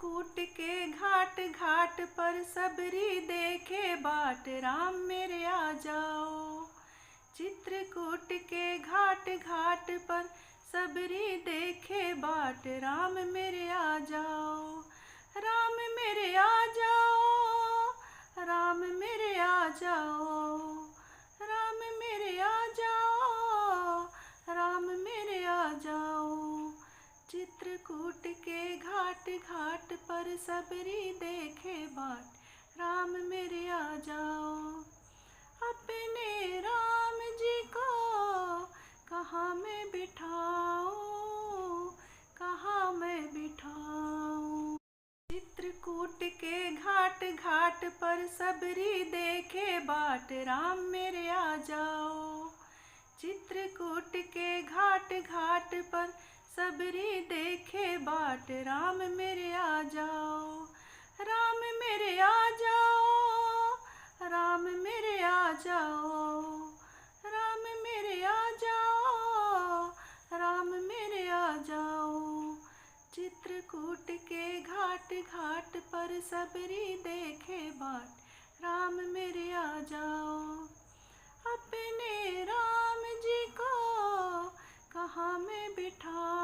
चित्रकूट के घाट घाट पर सबरी देखे बाट, राम मेरे आ जाओ। चित्रकूट के घाट घाट पर सबरी देखे बाट, राम मेरे आ जाओ। राम मेरे आ जाओ, राम मेरे आ जाओ, राम मेरे आ जाओ, राम मेरे आ जाओ। चित्रकूट के घाट घाट पर सबरी देखे बाट, राम मेरे आ जाओ। अपने राम जी को कहाँ मैं बिठाऊं, कहाँ मैं बिठाऊं। चित्रकूट के घाट घाट पर सबरी देखे बाट, राम मेरे आ जाओ। चित्रकूट के घाट घाट पर सबरी देखे बाट, राम मेरे आ जाओ। राम मेरे आ जाओ, राम मेरे आ जाओ, राम मेरे आ जाओ, राम मेरे आ जाओ। चित्रकूट के घाट घाट पर सबरी देखे बाट, राम मेरे आ जाओ। अपने राम जी को कहाँ मैं बिठाऊं,